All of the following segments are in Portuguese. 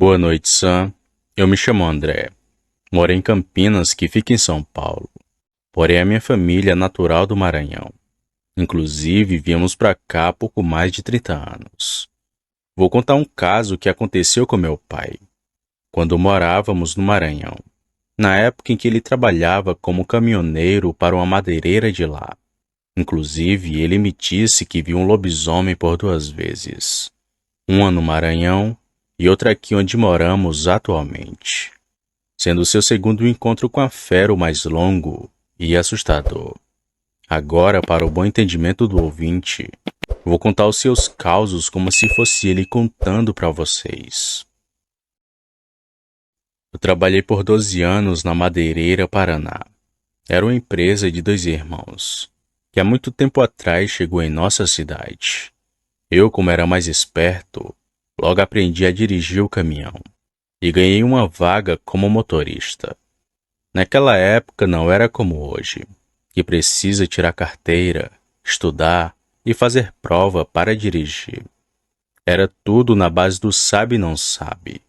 Boa noite, Sam. Eu me chamo André. Moro em Campinas, que fica em São Paulo. Porém, a minha família é natural do Maranhão. Inclusive, viemos para cá há pouco mais de 30 anos. Vou contar um caso que aconteceu com meu pai, quando morávamos no Maranhão, na época em que ele trabalhava como caminhoneiro para uma madeireira de lá. Inclusive, ele me disse que viu um lobisomem por 2 vezes. Uma no Maranhão e outra aqui onde moramos atualmente, sendo seu segundo encontro com a fera o mais longo e assustador. Agora, para o bom entendimento do ouvinte, vou contar os seus causos como se fosse ele contando para vocês. Eu trabalhei por 12 anos na Madeireira, Paraná. Era uma empresa de 2 irmãos, que há muito tempo atrás chegou em nossa cidade. Eu, como era mais esperto, logo aprendi a dirigir o caminhão e ganhei uma vaga como motorista. Naquela época não era como hoje, que precisa tirar carteira, estudar e fazer prova para dirigir. Era tudo na base do sabe e não sabe.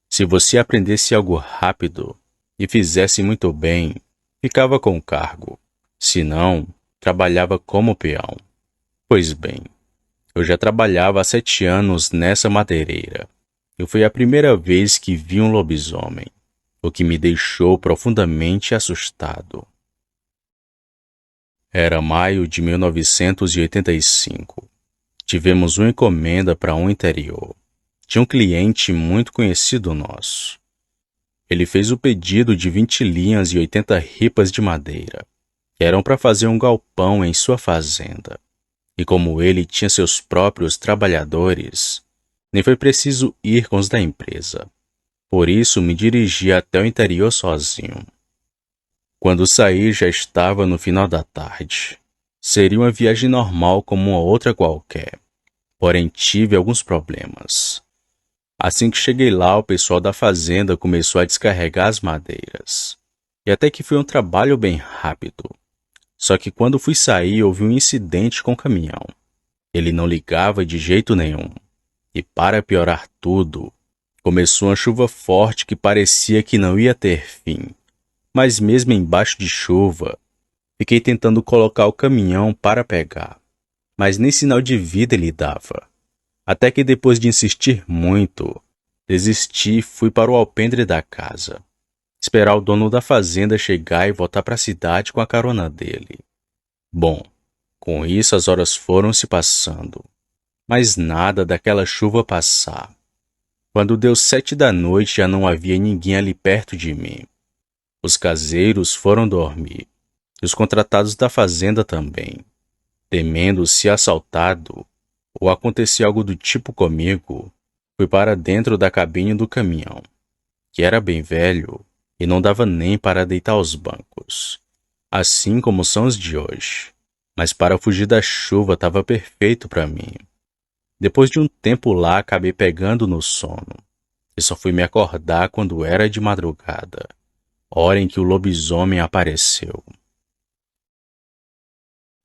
Se você aprendesse algo rápido e fizesse muito bem, ficava com o cargo. Se não, trabalhava como peão. Pois bem, eu já trabalhava há 7 anos nessa madeireira. E foi a primeira vez que vi um lobisomem, o que me deixou profundamente assustado. Era maio de 1985. Tivemos uma encomenda para um interior. Tinha um cliente muito conhecido nosso. Ele fez o pedido de 20 linhas e 80 ripas de madeira, que eram para fazer um galpão em sua fazenda. E como ele tinha seus próprios trabalhadores, nem foi preciso ir com os da empresa. Por isso me dirigi até o interior sozinho. Quando saí já estava no final da tarde. Seria uma viagem normal como uma outra qualquer. Porém tive alguns problemas. Assim que cheguei lá, o pessoal da fazenda começou a descarregar as madeiras. E até que foi um trabalho bem rápido. Só que quando fui sair, houve um incidente com o caminhão. Ele não ligava de jeito nenhum. E para piorar tudo, começou uma chuva forte que parecia que não ia ter fim. Mas mesmo embaixo de chuva, fiquei tentando colocar o caminhão para pegar. Mas nem sinal de vida ele dava. Até que depois de insistir muito, desisti e fui para o alpendre da casa. Esperar o dono da fazenda chegar e voltar para a cidade com a carona dele. Bom, com isso as horas foram se passando, mas nada daquela chuva passar. Quando deu 7 da noite já não havia ninguém ali perto de mim. Os caseiros foram dormir, e os contratados da fazenda também. Temendo ser assaltado ou acontecer algo do tipo comigo, fui para dentro da cabine do caminhão, que era bem velho e não dava nem para deitar os bancos, assim como são os de hoje. Mas para fugir da chuva estava perfeito para mim. Depois de um tempo lá, acabei pegando no sono, e só fui me acordar quando era de madrugada, hora em que o lobisomem apareceu.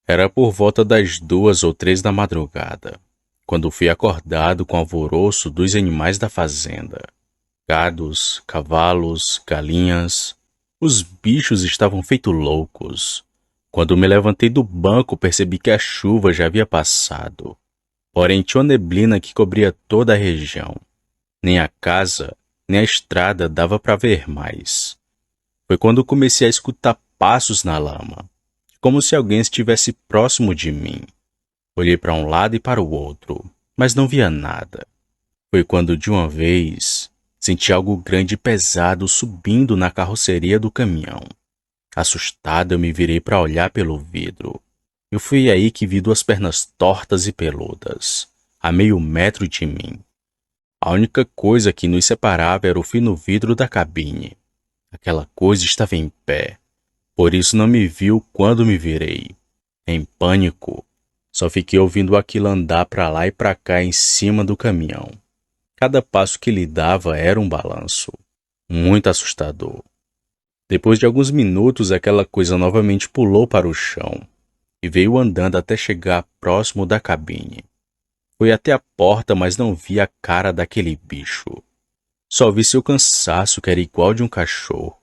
Era por volta das 2 ou 3 da madrugada, quando fui acordado com o alvoroço dos animais da fazenda. Gados, cavalos, galinhas. Os bichos estavam feito loucos. Quando me levantei do banco, percebi que a chuva já havia passado. Porém, tinha uma neblina que cobria toda a região. Nem a casa, nem a estrada dava para ver mais. Foi quando comecei a escutar passos na lama, como se alguém estivesse próximo de mim. Olhei para um lado e para o outro, mas não via nada. Foi quando, de uma vez, senti algo grande e pesado subindo na carroceria do caminhão. Assustado, eu me virei para olhar pelo vidro. E foi aí que vi 2 pernas tortas e peludas, a meio metro de mim. A única coisa que nos separava era o fino vidro da cabine. Aquela coisa estava em pé, por isso não me viu quando me virei. Em pânico, só fiquei ouvindo aquilo andar para lá e para cá em cima do caminhão. Cada passo que ele dava era um balanço, muito assustador. Depois de alguns minutos, aquela coisa novamente pulou para o chão e veio andando até chegar próximo da cabine. Fui até a porta, mas não vi a cara daquele bicho. Só vi seu cansaço, que era igual de um cachorro,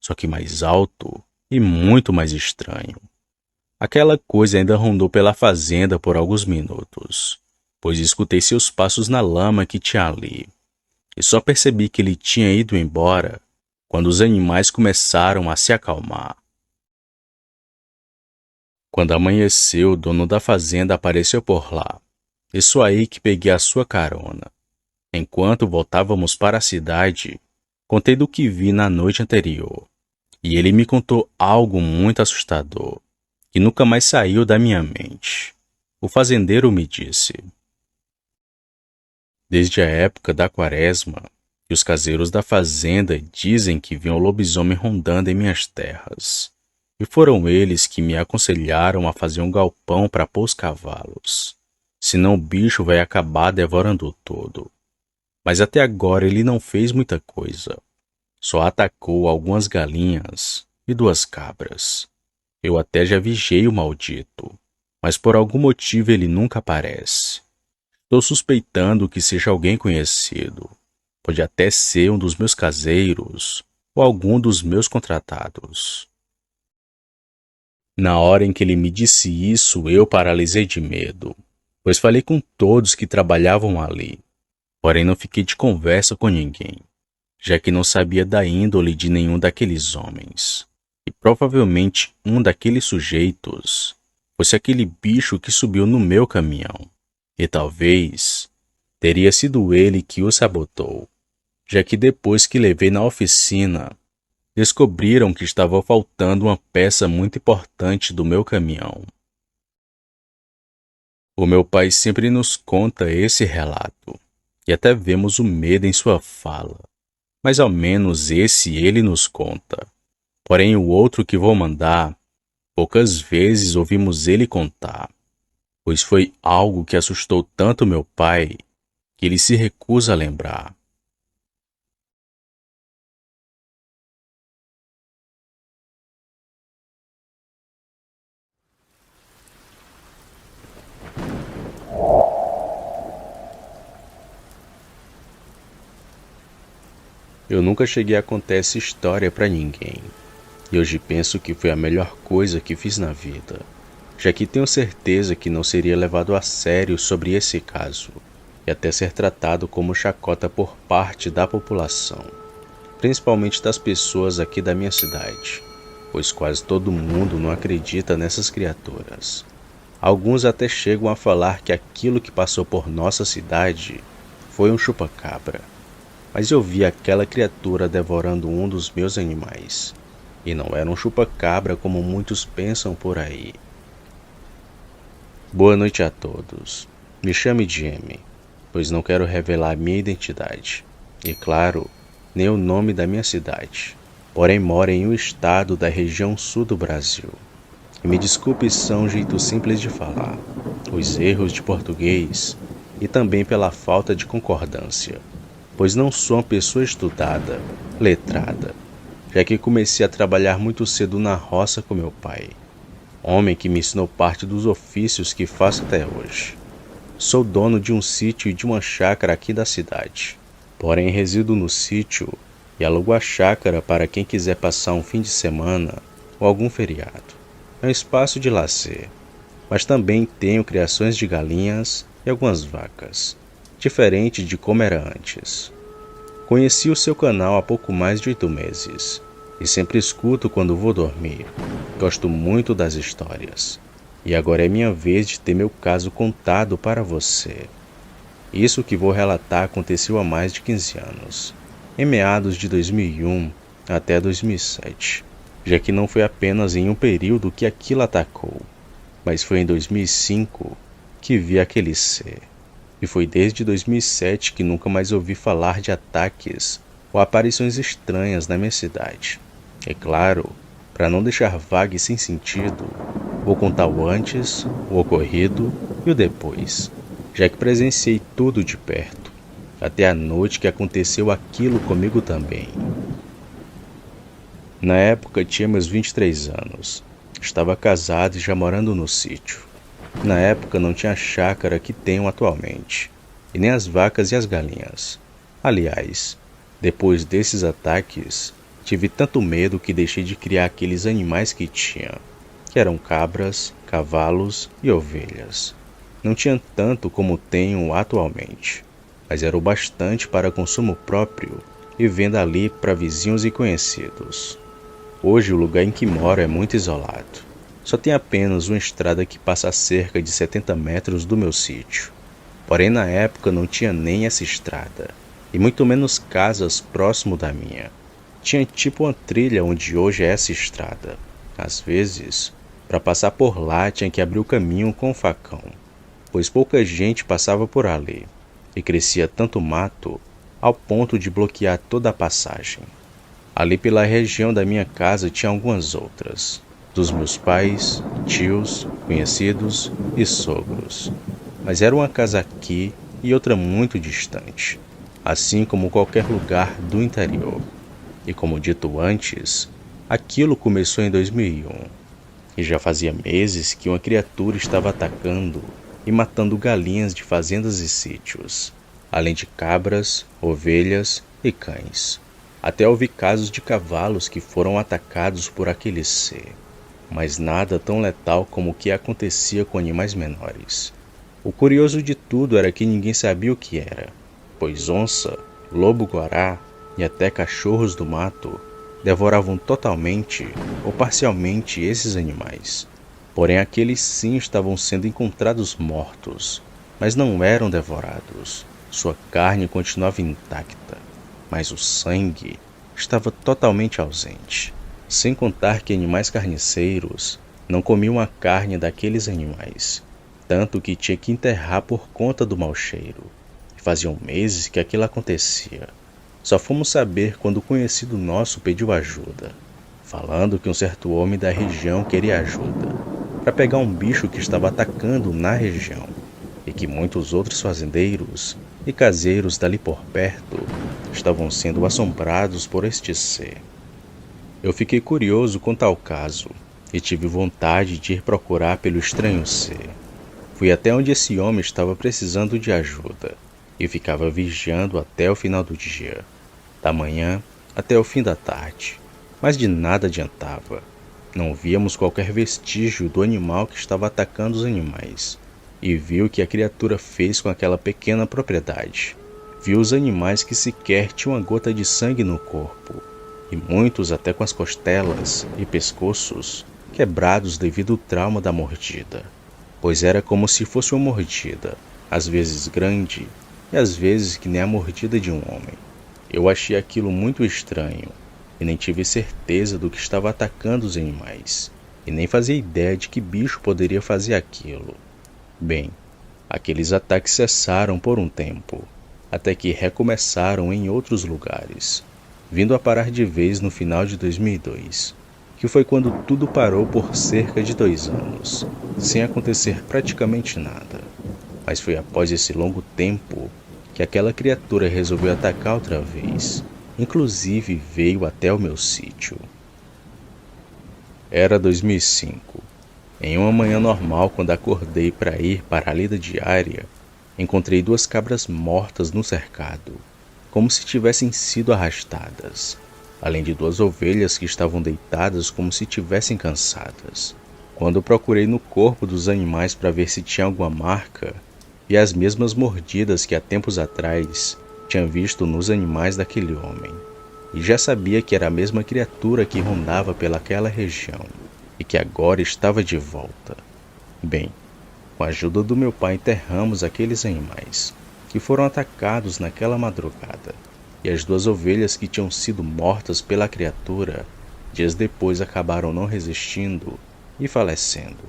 só que mais alto e muito mais estranho. Aquela coisa ainda rondou pela fazenda por alguns minutos, pois escutei seus passos na lama que tinha ali, e só percebi que ele tinha ido embora quando os animais começaram a se acalmar. Quando amanheceu, o dono da fazenda apareceu por lá. Isso aí que peguei a sua carona. Enquanto voltávamos para a cidade, contei do que vi na noite anterior, e ele me contou algo muito assustador, que nunca mais saiu da minha mente. O fazendeiro me disse: desde a época da quaresma, que os caseiros da fazenda dizem que viam lobisomem rondando em minhas terras. E foram eles que me aconselharam a fazer um galpão para pôr os cavalos. Senão o bicho vai acabar devorando todo. Mas até agora ele não fez muita coisa. Só atacou algumas galinhas e 2 cabras. Eu até já vigiei o maldito, mas por algum motivo ele nunca aparece. Estou suspeitando que seja alguém conhecido. Pode até ser um dos meus caseiros ou algum dos meus contratados. Na hora em que ele me disse isso, eu paralisei de medo, pois falei com todos que trabalhavam ali. Porém, não fiquei de conversa com ninguém, já que não sabia da índole de nenhum daqueles homens. E provavelmente um daqueles sujeitos fosse aquele bicho que subiu no meu caminhão. E talvez teria sido ele que o sabotou, já que depois que levei na oficina, descobriram que estava faltando uma peça muito importante do meu caminhão. O meu pai sempre nos conta esse relato, e até vemos o medo em sua fala, mas ao menos esse ele nos conta. Porém, o outro que vou mandar, poucas vezes ouvimos ele contar, pois foi algo que assustou tanto meu pai que ele se recusa a lembrar. Eu nunca cheguei a contar essa história para ninguém, e hoje penso que foi a melhor coisa que fiz na vida, já que tenho certeza que não seria levado a sério sobre esse caso, e até ser tratado como chacota por parte da população, principalmente das pessoas aqui da minha cidade, pois quase todo mundo não acredita nessas criaturas. Alguns até chegam a falar que aquilo que passou por nossa cidade foi um chupa-cabra. Mas eu vi aquela criatura devorando um dos meus animais. E não era um chupa-cabra como muitos pensam por aí. Boa noite a todos. Me chame Jamie, pois não quero revelar minha identidade. E claro, nem o nome da minha cidade. Porém moro em um estado da região sul do Brasil. E me desculpe se são um jeito simples de falar, os erros de português e também pela falta de concordância, pois não sou uma pessoa estudada, letrada, já que comecei a trabalhar muito cedo na roça com meu pai, homem que me ensinou parte dos ofícios que faço até hoje. Sou dono de um sítio e de uma chácara aqui da cidade, porém resido no sítio e alugo a chácara para quem quiser passar um fim de semana ou algum feriado. É um espaço de lazer, mas também tenho criações de galinhas e algumas vacas, diferente de como era antes. Conheci o seu canal há pouco mais de 8 meses e sempre escuto quando vou dormir. Gosto muito das histórias e agora é minha vez de ter meu caso contado para você. Isso que vou relatar aconteceu há mais de 15 anos, em meados de 2001 até 2007. Já que não foi apenas em um período que aquilo atacou, mas foi em 2005 que vi aquele ser. E foi desde 2007 que nunca mais ouvi falar de ataques ou aparições estranhas na minha cidade. É claro, para não deixar vago e sem sentido, vou contar o antes, o ocorrido e o depois, já que presenciei tudo de perto, até a noite que aconteceu aquilo comigo também. Na época tinha meus 23 anos. Estava casado e já morando no sítio. Na época não tinha a chácara que tenho atualmente, e nem as vacas e as galinhas. Aliás, Depois desses ataques, tive tanto medo que deixei de criar aqueles animais que tinha, que eram cabras, cavalos e ovelhas. Não tinha tanto como tenho atualmente, mas era o bastante para consumo próprio e venda ali para vizinhos e conhecidos. Hoje o lugar em que moro é muito isolado. Só tem apenas uma estrada que passa a cerca de 70 metros do meu sítio. Porém, na época não tinha nem essa estrada, e muito menos casas próximo da minha. Tinha tipo uma trilha onde hoje é essa estrada. Às vezes, para passar por lá tinha que abrir o caminho com um facão, pois pouca gente passava por ali, e crescia tanto mato ao ponto de bloquear toda a passagem. Ali pela região da minha casa tinha algumas outras, dos meus pais, tios, conhecidos e sogros. Mas era uma casa aqui e outra muito distante, assim como qualquer lugar do interior. E como dito antes, aquilo começou em 2001, e já fazia meses que uma criatura estava atacando e matando galinhas de fazendas e sítios, além de cabras, ovelhas e cães. Até houve casos de cavalos que foram atacados por aquele ser, mas nada tão letal como o que acontecia com animais menores. O curioso de tudo era que ninguém sabia o que era, pois onça, lobo-guará e até cachorros do mato devoravam totalmente ou parcialmente esses animais. Porém, aqueles sim estavam sendo encontrados mortos, mas não eram devorados. Sua carne continuava intacta, mas o sangue estava totalmente ausente. Sem contar que animais carniceiros não comiam a carne daqueles animais, tanto que tinha que enterrar por conta do mau cheiro. E faziam meses que aquilo acontecia. Só fomos saber quando o conhecido nosso pediu ajuda, falando que um certo homem da região queria ajuda para pegar um bicho que estava atacando na região, e que muitos outros fazendeiros e caseiros dali por perto estavam sendo assombrados por este ser. Eu fiquei curioso com tal caso e tive vontade de ir procurar pelo estranho ser. Fui até onde esse homem estava precisando de ajuda e ficava vigiando até o final do dia, da manhã até o fim da tarde, mas de nada adiantava. Não víamos qualquer vestígio do animal que estava atacando os animais, e viu o que a criatura fez com aquela pequena propriedade. Viu os animais que sequer tinham uma gota de sangue no corpo, e muitos até com as costelas e pescoços quebrados devido ao trauma da mordida, pois era como se fosse uma mordida, às vezes grande e às vezes que nem a mordida de um homem. Eu achei aquilo muito estranho e nem tive certeza do que estava atacando os animais, e nem fazia ideia de que bicho poderia fazer aquilo. Bem, aqueles ataques cessaram por um tempo, até que recomeçaram em outros lugares, vindo a parar de vez no final de 2002, que foi quando tudo parou por cerca de 2 anos, sem acontecer praticamente nada. Mas foi após esse longo tempo que aquela criatura resolveu atacar outra vez, inclusive veio até o meu sítio. Era 2005. Em uma manhã normal, quando acordei para ir para a lida diária, encontrei 2 cabras mortas no cercado, como se tivessem sido arrastadas, além de 2 ovelhas que estavam deitadas como se tivessem cansadas. Quando procurei no corpo dos animais para ver se tinha alguma marca, vi as mesmas mordidas que há tempos atrás tinha visto nos animais daquele homem, e já sabia que era a mesma criatura que rondava pelaquela região, e que agora estava de volta. Bem, com a ajuda do meu pai enterramos aqueles animais que foram atacados naquela madrugada, e as 2 ovelhas que tinham sido mortas pela criatura, dias depois acabaram não resistindo e falecendo.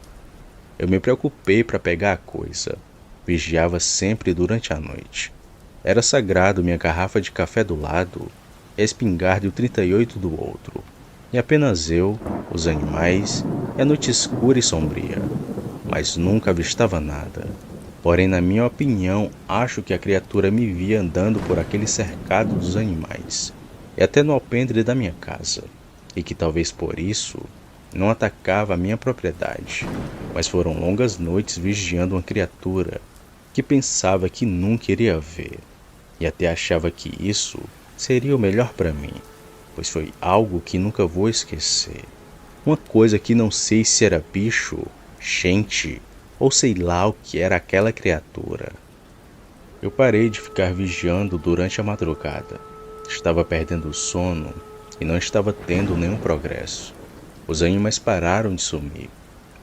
Eu me preocupei para pegar a coisa, vigiava sempre durante a noite. Era sagrado minha garrafa de café do lado, a espingarda e o 38 do outro, e apenas eu, os animais e a noite escura e sombria, mas nunca avistava nada. Porém, na minha opinião, acho que a criatura me via andando por aquele cercado dos animais, e até no alpendre da minha casa, e que talvez por isso não atacava a minha propriedade, mas foram longas noites vigiando uma criatura que pensava que nunca iria ver, e até achava que isso seria o melhor para mim, pois foi algo que nunca vou esquecer. Uma coisa que não sei se era bicho, gente, ou sei lá o que era aquela criatura. Eu parei de ficar vigiando durante a madrugada. Estava perdendo o sono e não estava tendo nenhum progresso. Os animais pararam de sumir,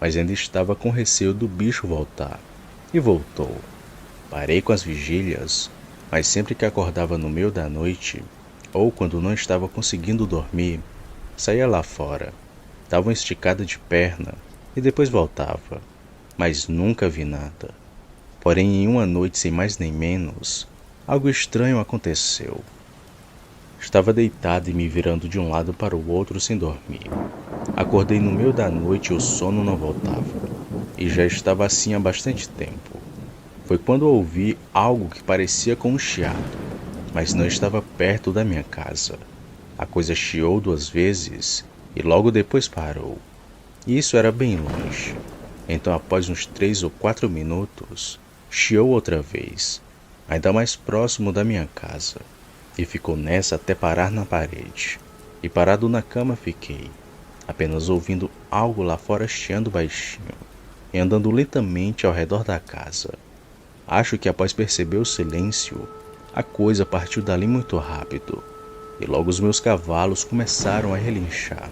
mas ainda estava com receio do bicho voltar. E voltou. Parei com as vigílias, mas sempre que acordava no meio da noite, ou quando não estava conseguindo dormir, saía lá fora, dava uma esticada de perna e depois voltava, mas nunca vi nada. Porém, em uma noite sem mais nem menos, algo estranho aconteceu. Estava deitado e me virando de um lado para o outro sem dormir. Acordei no meio da noite e o sono não voltava, e já estava assim há bastante tempo. Foi quando ouvi algo que parecia com um chiado, mas não estava perto da minha casa. A coisa chiou 2 vezes e logo depois parou. E isso era bem longe. Então, após uns 3 ou 4 minutos, chiou outra vez, ainda mais próximo da minha casa, e ficou nessa até parar na parede. E parado na cama fiquei, apenas ouvindo algo lá fora chiando baixinho, e andando lentamente ao redor da casa. Acho que após perceber o silêncio, a coisa partiu dali muito rápido, e logo os meus cavalos começaram a relinchar,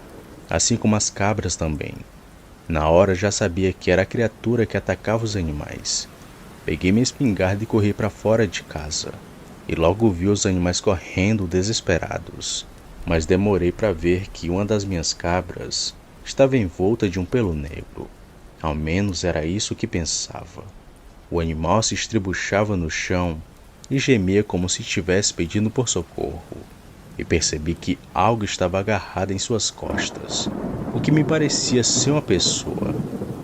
assim como as cabras também. Na hora já sabia que era a criatura que atacava os animais. Peguei minha espingarda e corri para fora de casa, e logo vi os animais correndo desesperados, mas demorei para ver que uma das minhas cabras estava envolta de um pelo negro. Ao menos era isso que pensava. O animal se estribuchava no chão e gemia como se estivesse pedindo por socorro, e percebi que algo estava agarrado em suas costas, o que me parecia ser uma pessoa,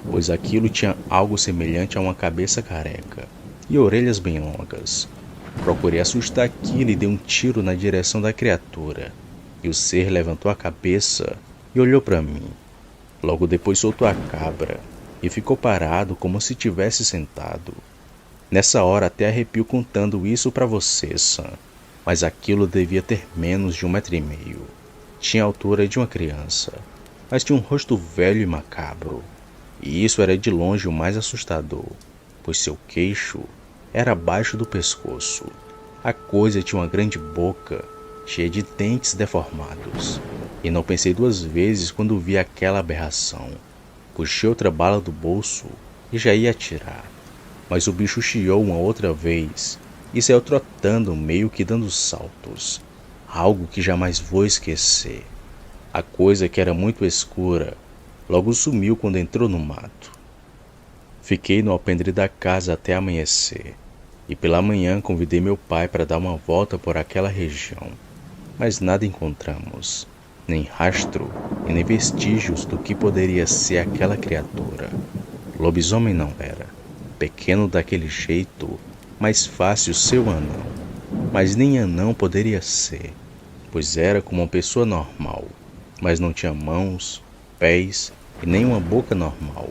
pois aquilo tinha algo semelhante a uma cabeça careca e orelhas bem longas. Procurei assustar aquilo e dei um tiro na direção da criatura, e o ser levantou a cabeça e olhou para mim. Logo depois soltou a cabra e ficou parado como se tivesse sentado. Nessa hora até arrepio contando isso para você, Sam, mas aquilo devia ter menos de 1,5 m. Tinha a altura de uma criança, mas tinha um rosto velho e macabro. E isso era de longe o mais assustador, pois seu queixo era abaixo do pescoço. A coisa tinha uma grande boca, cheia de dentes deformados. E não pensei 2 vezes quando vi aquela aberração. Puxei outra bala do bolso e já ia atirar. Mas o bicho chiou uma outra vez e saiu trotando, meio que dando saltos. Algo que jamais vou esquecer. A coisa, que era muito escura, logo sumiu quando entrou no mato. Fiquei no alpendre da casa até amanhecer, e pela manhã convidei meu pai para dar uma volta por aquela região, mas nada encontramos, nem rastro e nem vestígios do que poderia ser aquela criatura. Lobisomem não era, pequeno daquele jeito, mais fácil ser o anão, mas nem anão poderia ser, pois era como uma pessoa normal, mas não tinha mãos, pés e nem uma boca normal.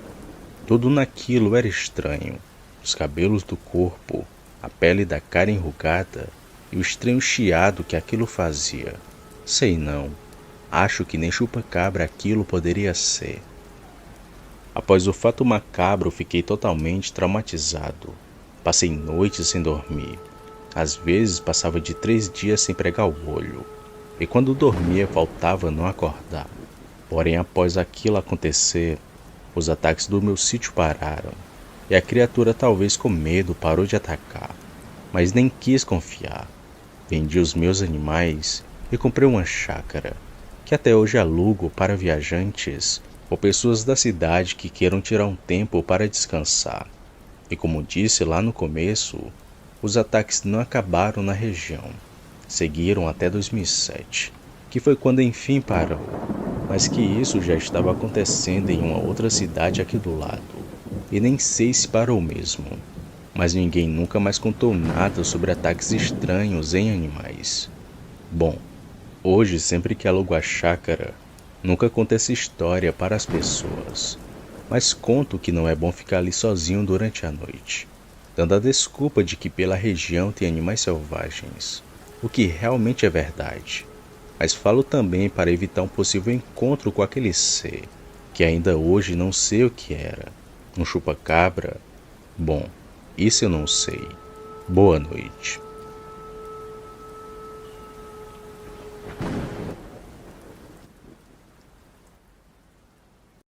Tudo naquilo era estranho, os cabelos do corpo, a pele da cara enrugada e o estranho chiado que aquilo fazia. Sei não, acho que nem chupa-cabra aquilo poderia ser. Após o fato macabro, fiquei totalmente traumatizado. Passei noites sem dormir. Às vezes passava de 3 dias sem pregar o olho, e quando dormia faltava não acordar. Porém, após aquilo acontecer, os ataques do meu sítio pararam, e a criatura, talvez com medo, parou de atacar, mas nem quis confiar. Vendi os meus animais e comprei uma chácara, que até hoje alugo para viajantes ou pessoas da cidade que queiram tirar um tempo para descansar. E como disse lá no começo, os ataques não acabaram na região. Seguiram até 2007, que foi quando enfim parou, mas que isso já estava acontecendo em uma outra cidade aqui do lado, e nem sei se parou mesmo. Mas ninguém nunca mais contou nada sobre ataques estranhos em animais. Bom, hoje sempre que alugo a chácara, nunca conto essa história para as pessoas, mas conto que não é bom ficar ali sozinho durante a noite, dando a desculpa de que pela região tem animais selvagens. o que realmente é verdade, mas falo também para evitar um possível encontro com aquele ser, que ainda hoje não sei o que era. Um chupa-cabra? Bom, isso eu não sei. Boa noite.